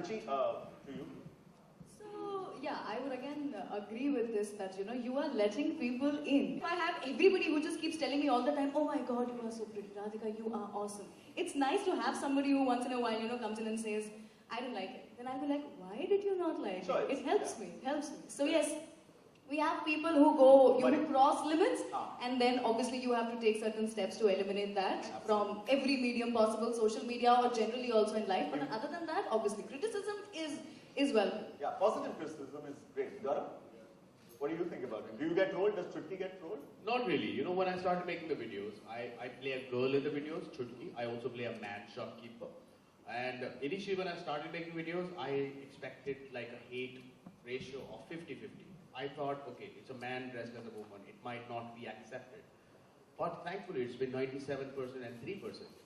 Ruchi, to you. So, yeah, I would again agree with this that, you are letting people in. If I have everybody who just keeps telling me all the time, oh my God, you are so pretty, Radhika, you are awesome. It's nice to have somebody who once in a while, comes in and says, I don't like it. Then I'll be like, why did you not like it? It helps me, it helps me. So yes, we have people who cross limits, and then obviously you have to take certain steps to eliminate that from every medium possible, social media or generally also in life. But other than that, obviously criticism is welcome. Yeah, positive criticism is great. Gaurav, what do you think about it? Do you get trolled? Does Chutki get trolled? Not really. When I started making the videos, I play a girl in the videos, Chutki. I also play a man shopkeeper. And initially when I started making videos, I expected like a hate ratio of 50-50. I thought, okay, it's a man dressed as a woman. It might not be accepted. But thankfully, it's been 97% and 3%.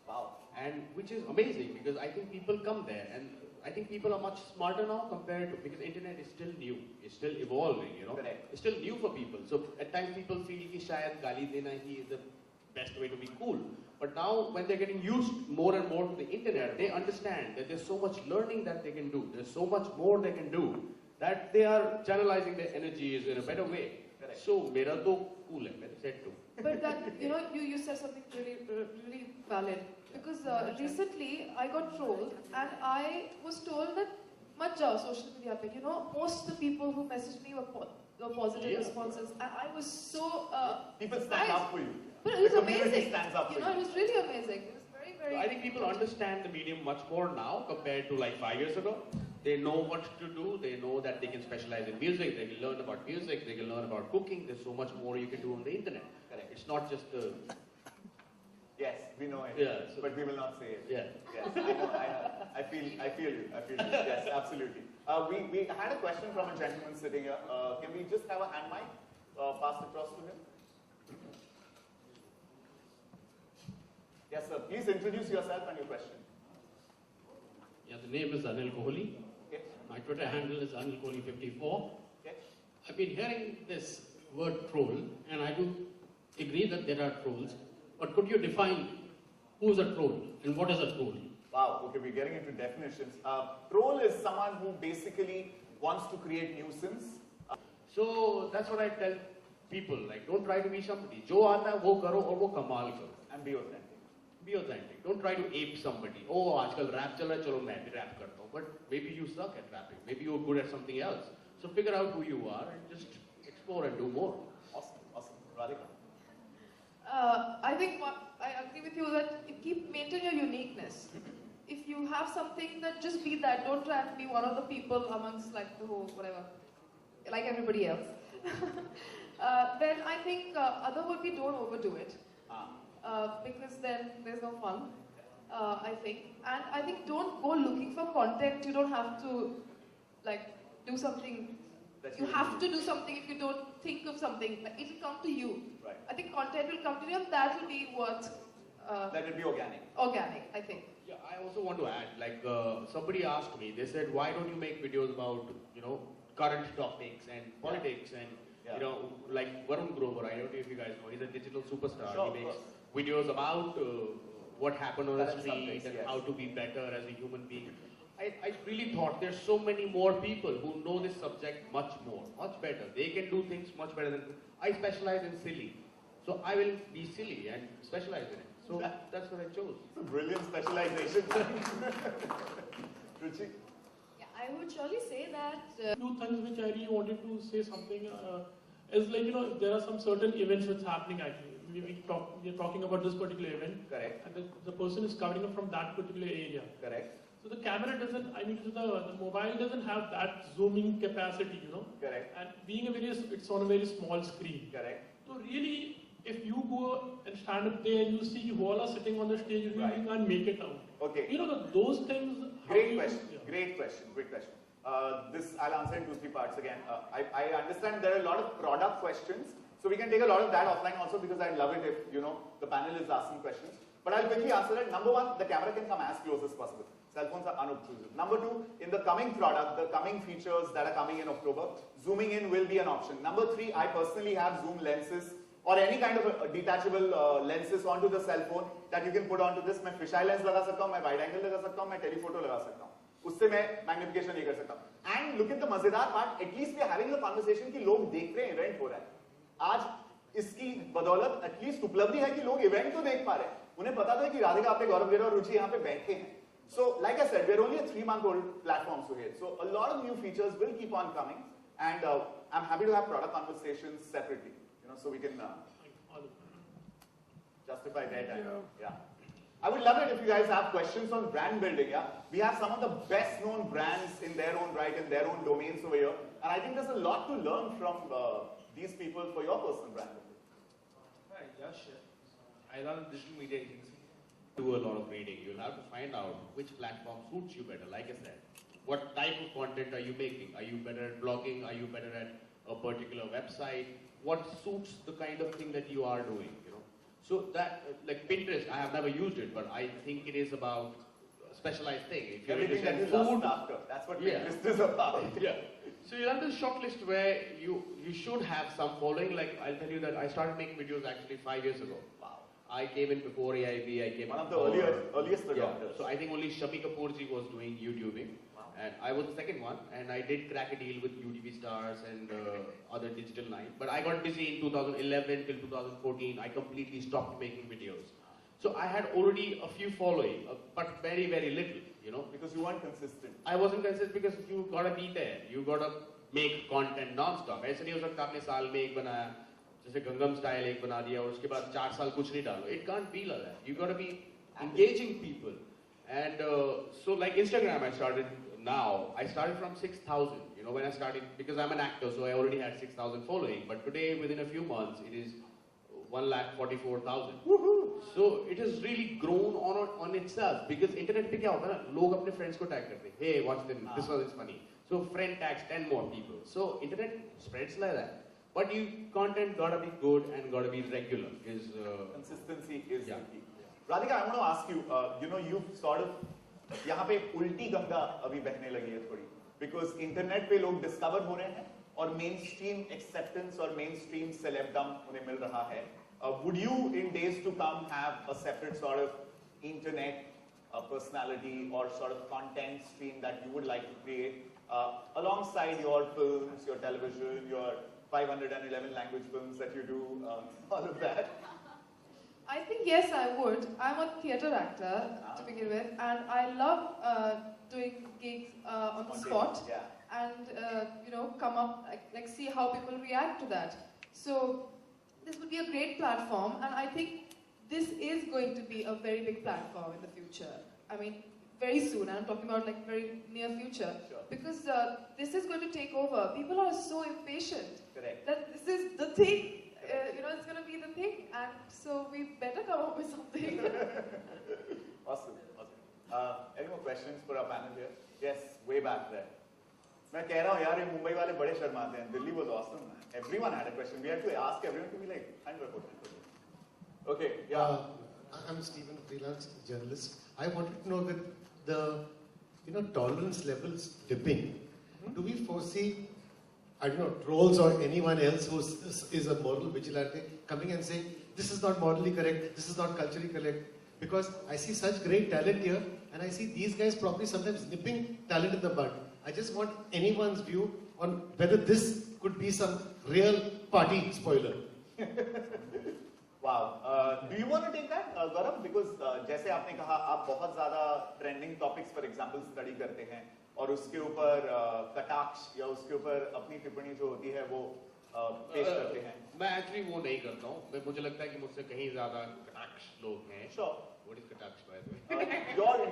Wow. And which is amazing because I think people come there, and I think people are much smarter now compared to, because internet is still new. It's still evolving, Correct. It's still new for people. So at times people feel ki shayad gali dena hi is the best way to be cool. But now when they're getting used more and more to the internet, they understand that there's so much learning that they can do. There's so much more they can do, that they are channelizing their energies in a better way. Correct. So, mera to cool hai, maine said to. But that, you said something really valid. Because recently I got trolled and I was told that mat jao social media pe. Most of the people who messaged me were positive responses. And I was so people stand up for you. But it was amazing. Stands up for you. It was really amazing. It was very, very... I think people understand the medium much more now compared to like 5 years ago. They know what to do. They know that they can specialize in music. They can learn about music. They can learn about cooking. There's so much more you can do on the internet. Correct. It's not just the... Yes, we know it. Yeah, so but we will not say it. Yeah. Yes, I know. I feel you. Yes, absolutely. We had a question from a gentleman sitting here. Can we just have a hand mic passed across to him? Yes, sir. Please introduce yourself and your question. Yeah, the name is Anil Kohli. Okay. My Twitter handle is Anil Kohli54. Okay. I've been hearing this word troll, and I do agree that there are trolls. But could you define who's a troll and what is a troll? Wow, okay, we're getting into definitions. Troll is someone who basically wants to create nuisance. So that's what I tell people, like, don't try to be somebody. Jo aata hai, wo karo aur wo kamal karo. And be authentic. Be authentic. Don't try to ape somebody. Oh, aajkal rap chal raha hai, chalo main bhi rap karta hu. But maybe you suck at rapping. Maybe you're good at something else. So figure out who you are and just explore and do more. Awesome, awesome. Radhika? I think I agree with you that maintain your uniqueness. If you have something, then just be that. Don't try to be one of the people amongst like the whole whatever, like everybody else. Then I think other would be don't overdo it, because then there's no fun. I think, and I think don't go looking for content. You don't have to like do something. You have to do something if you don't think of something. Like, it will come to you. Right. I think content will come to you, and that will be what. That will be organic. Organic, I think. Yeah, I also want to add, like, somebody asked me, they said, why don't you make videos about, current topics and politics and, like Varun Grover, I don't know if you guys know, he's a digital superstar. Sure, he makes videos about what happened on the street and yes. how to be better as a human being. I really thought there's so many more people who know this subject much more, much better. They can do things much better than... I specialize in silly. So I will be silly and specialize in it. So that's what I chose. It's a brilliant specialization. Ruchi? Yeah, I would surely say that... Two things which I really wanted to say something is like, there are some certain events which are happening actually. We're talking about this particular event. Correct. And the person is covering up from that particular area. Correct. So the camera doesn't, the mobile doesn't have that zooming capacity, Correct. And being it's on a very small screen. Correct. So really, if you go and stand up there and you see you all are sitting on the stage, you really can't make it out. Okay. Those things... Great question. Great question. This I'll answer in 2-3 parts again. I understand there are a lot of product questions. So we can take a lot of that offline also because I love it if, the panel is asking questions. But I'll quickly answer that. Number one, the camera can come as close as possible. Cell phones are unobtrusive. Number two, in the coming product, the coming features that are coming in October, zooming in will be an option. Number three, I personally have zoom lenses or any kind of detachable lenses onto the cell phone that you can put onto this. मैं fisheye lens लगा सकता हूँ, मैं wide angle लगा सकता हूँ, मैं telephoto लगा सकता हूँ. उससे मैं मैग्निफिकेशन नहीं कर सकता. And look at the मजेदार part. At least we are having the conversation कि लोग देख रहे हैं, इवेंट हो रहा है. आज इसकी बदौलत एटलीस्ट उपलब्धि है कि लोग इवेंट तो देख पा रहे हैं. उन्हें पता था कि राधिका आपने गौरव गेरा और रुचि यहाँ पे बैठे हैं. So, like I said, we are only a 3-month-old platform, Suhail. So, a lot of new features will keep on coming, and I'm happy to have product conversations separately, so we can justify their time. Yeah. I would love it if you guys have questions on brand building. Yeah, we have some of the best-known brands in their own right, in their own domains over here, and I think there's a lot to learn from these people for your personal brand building. Right, yeah, sure. I run a digital media agency. Do a lot of reading. You'll have to find out which platform suits you better. Like I said, what type of content are you making? Are you better at blogging? Are you better at a particular website? What suits the kind of thing that you are doing? So that, like Pinterest, I have never used it, but I think it is about a specialized thing. If you're Everything that you food, lost after. That's what Pinterest is about. Yeah. So you're on the short list where you should have some following. Like I'll tell you that I started making videos actually 5 years ago. I came in before AIB, I came one in of the earliest adopters. So I think only Shami Kapoorji was doing YouTubing. Wow. And I was the second one, and I did crack a deal with UTV Stars and other Digital 9. But I got busy in 2011 till 2014. I completely stopped making videos. So I had already a few following, but very, very little, Because you weren't consistent. I wasn't consistent because you gotta be there. You gotta make content non-stop. ऐसा नहीं हो सकता आपने साल में एक बनाया, जैसे गंगम स्टाइल एक बना दिया और उसके बाद 4 साल कुछ नहीं डालो. It can't be like that. You gotta be engaging people. And so like Instagram I started now. I started from 6,000, when I started, because I'm an actor, so I already had 6,000 following. But today, within a few months, it is 1,44,000. So it has really grown on itself. Because internet पे क्या होता है ना, लोग अपने friends को tag करते हैं. Hey, watch this one is funny. So friend tags 10 more people. So internet spreads like that. But content gotta be good and gotta be regular. Consistency is the key. Radhika, I want to ask you, you've sort of, यहाँ पे उल्टी गंगा अभी बहने लगी है थोड़ी, because internet पे लोग discover हो रहे हैं और mainstream acceptance और mainstream celebdom उन्हें मिल रहा है. Would you, in days to come, have a separate sort of internet personality or sort of content stream that you would like to create alongside your films, your television, your 511 language films that you do, all of that? I think yes, I would. I'm a theatre actor to begin with, and I love doing gigs on the spot, and come up like see how people react to that. So this would be a great platform, and I think this is going to be a very big platform in the future. I mean, very soon. I'm talking about like very near future, because this is going to take over. People are so impatient that this is the thing. It's going to be the thing, and so we better come up with something. Awesome. Any more questions for our panel here? Yes, way back there. मैं कह रहा हूँ यार, ये मुंबई वाले बड़े शर्माते हैं. Delhi was awesome. Everyone had a question. We had to ask everyone to be like, okay, yeah. I'm Stephen, freelance journalist. I wanted to know with the tolerance levels dipping, do we foresee, I don't know, trolls or anyone else who is a moral vigilante coming and saying, this is not morally correct, this is not culturally correct? Because I see such great talent here, and I see these guys probably sometimes nipping talent in the bud. I just want anyone's view on whether this could be some real party spoiler. Wow. Do you want to take that, Gaurav? Because जैसे आपने कहा, आप बहुत ज़्यादा trending topics, for example, study करते हैं और उसके ऊपर कटाक्ष या उसके ऊपर अपनी टिप्पणी जो होती है वो पेश करते हैं. मैं actually वो नहीं करता हूँ. मुझे लगता है कि मुझसे कहीं ज़्यादा कटाक्ष लोग हैं. Sure. What is कटाक्ष, by the way?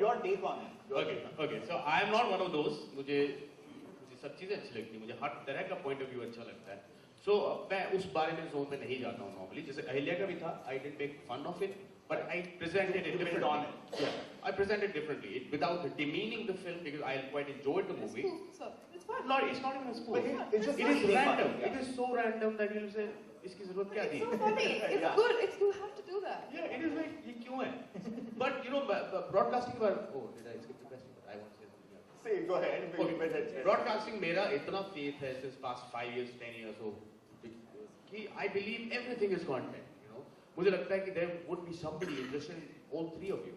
Your take on it. Okay. So I am not one of those. मुझे सब चीजें अच्छी लगती हैं. मुझे हर तरह का point of view अच्छा लगता है. So मैं उस बारे में zone में नहीं जाता हूँ normally. जैसे अहिल्या का भी था, I didn't make fun of it, but I presented it differently. Yeah, I presented differently without demeaning the film because I quite enjoyed the movie. It's cool, it's fun. No, it's not even a spoon. It is random. It is so random that you'll say, इसकी जरूरत क्या थी? It's so funny. It's good. You have to do that. Yeah, it is like ये क्यों है? But broadcasting did I skip the question? But I want to say something else. Say, go ahead. Okay. Broadcasting मेरा इतना faith है since past 5 years, 10 years so कि I believe everything is content. मुझे लगता है कि there would be somebody interested in all 3 of you,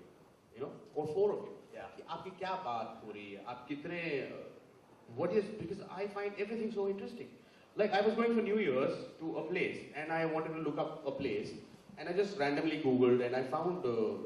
or 4 of you. कि आपकी क्या बात हो रही है, आप कितने what is, because I find everything so interesting. Like I was going for New Year's to a place and I wanted to look up a place and I just randomly googled and I found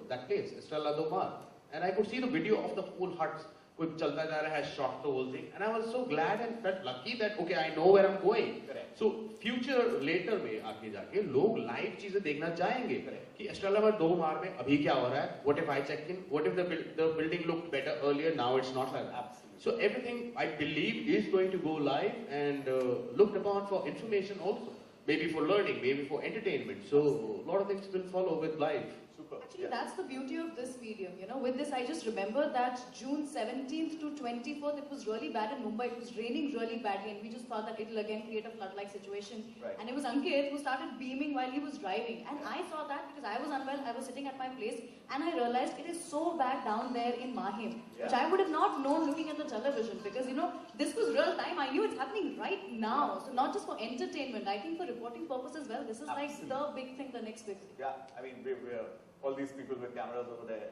that place, Estrella do Mar, and I could see the video of the whole hut. कोई चलता जा रहा है, shot the whole thing, and I was so glad and felt lucky that okay, I know where I'm going. Correct. So future later में आगे जाके लोग live चीजें देखना चाहेंगे कि एस्ट्रेला में 2 मार में अभी क्या हो रहा है, what if I check in, what if the building looked better earlier, now it's not like that. Absolutely. So everything I believe is going to go live and looked upon for information also, maybe for learning, maybe for entertainment. So a lot of things will follow with live. Super. Actually, that's the beauty of this medium. You know, with this, I just remember that June 17th to 24th, it was really bad in Mumbai. It was raining really badly, and we just thought that it'll again create a flood-like situation. Right. And it was Ankit who started beaming while he was driving. And I saw that because I was unwell. I was sitting at my place, and I realized it is so bad down there in Mahim, which I would have not known looking at the television because, you know, this was real time. I knew it's happening right now. So not just for entertainment, I think for reporting purposes as well, this is like the big thing, the next big thing. Yeah, I mean, we're all these people with cameras over there.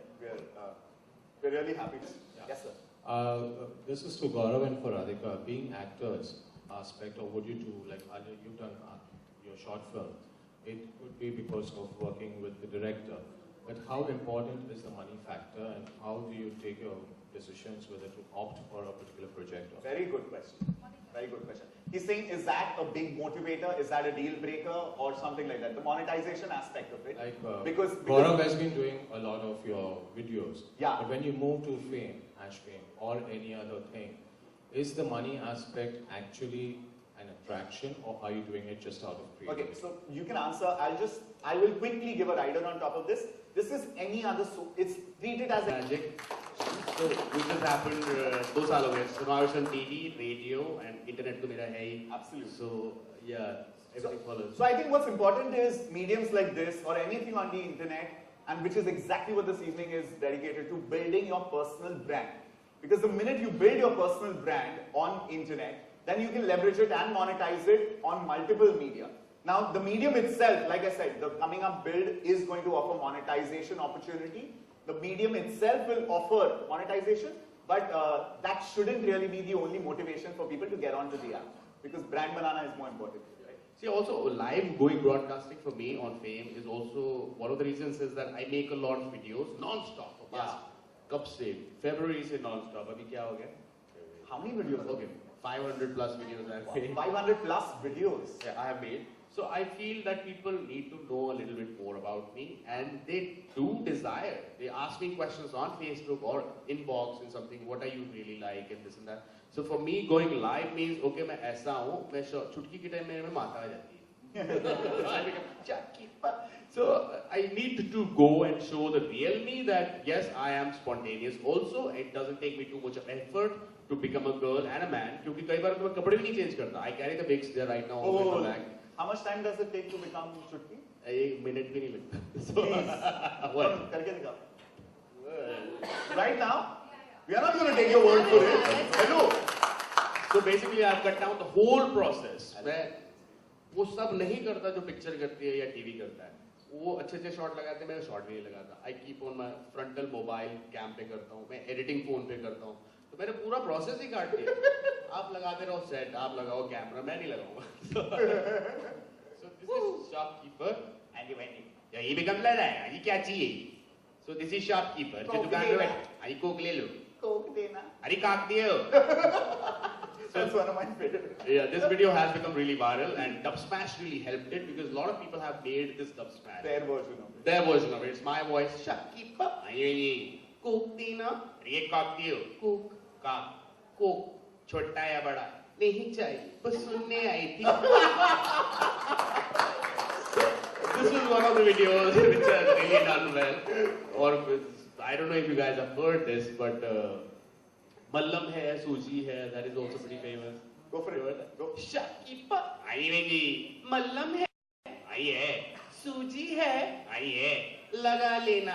We're really happy to. Yeah. Yes, sir. This is to Gaurav and for Radhika. Being actors aspect of what you do, like you've done your short film, it could be because of working with the director. But how important is the money factor and how do you take your decisions whether to opt for a particular project? Or Very good question. Very good question. He's saying, is that a big motivator? Is that a deal breaker or something like that? The monetization aspect of it. like because Gaurav has been doing a lot of your videos. Yeah. But when you move to fame, hash fame, or any other thing, is the money aspect actually an attraction or are you doing it just out of creativity? Okay, so you can answer. I will quickly give a rider on top of this. This is any other, it's treated as a Magic. So which has happened 2 साल हो गए. So now it's on TV, radio, and internet तो मेरा है ही. Absolutely. So yeah, everything follows. So I think what's important is mediums like this or anything on the internet, and which is exactly what this evening is dedicated to, building your personal brand. Because the minute you build your personal brand on internet, then you can leverage it and monetize it on multiple media. Now the medium itself, like I said, the coming up build is going to offer monetization opportunity. The medium itself will offer monetization, but that shouldn't really be the only motivation for people to get onto the app. Because brand banana is more important. Right? See, also live going broadcasting for me on Fame is also one of the reasons is that I make a lot of videos non-stop. Kab se? February se non-stop. Abhi kya ho gaya? How many videos? Okay, 500 plus videos I have made. 500 plus videos. Yeah, I have made. So I feel that people need to know a little bit more about me, and they do desire. They ask me questions on Facebook or inbox and something. What are you really like and this and that. So for me, going live means okay, मैं ऐसा हूँ. मैं छुटकी के time में माता आ जाती है. So I need to go and show the real me that yes, I am spontaneous. Also, it doesn't take me too much of effort to become a girl and a man. क्योंकि कई बार मैं कपड़े भी नहीं change करता. I carry the wigs there right now on my bag. How much time does it take to become chutki? 1 minute भी नहीं लगता. Please. What? करके दिखाओ. Right now, we are not going to take your word for it. Hello. So basically, I've cut down the whole process. मैं वो सब नहीं करता जो पिक्चर करती है या टीवी करता है. वो अच्छे शॉट लगाते हैं, मैं शॉट भी नहीं लगाता. I keep on my frontal mobile cam पे करता हूँ, मैं editing phone पे करता हूँ. तो मैंने पूरा प्रोसेस ही काट दिया. आप लगाते रहो सेट, आप लगाओ कैमरा, मैं नहीं लगाऊंगा. So this is shopkeeper. Handy Wendy. ये भी कम लग रहा है. ये क्या चाहिए? So this is shopkeeper. जो दुकान पे बैठा. ये कोक ले लो. कोक देना. अरे काक दियो. That's one of my favorite. Yeah, this video has become really viral, and Dub Smash really helped it because a lot of people have made this Dub Smash. Their version of it. Their version of it. It's my voice. Shopkeeper. ये Coke देना. ये काक दियो. Coke. काक. Coke. छोटा या बड़ा नहीं चाहिए बस सुनने आई थी. This was one of the videos which has really done well. Or I don't know if you guys have heard this, but Mallam hai, Suji hai, that is also pretty famous. Go for it. Go. Shopkeeper. आइए जी. Mallam hai. आइए. Suji hai. आइए. लगा लेना.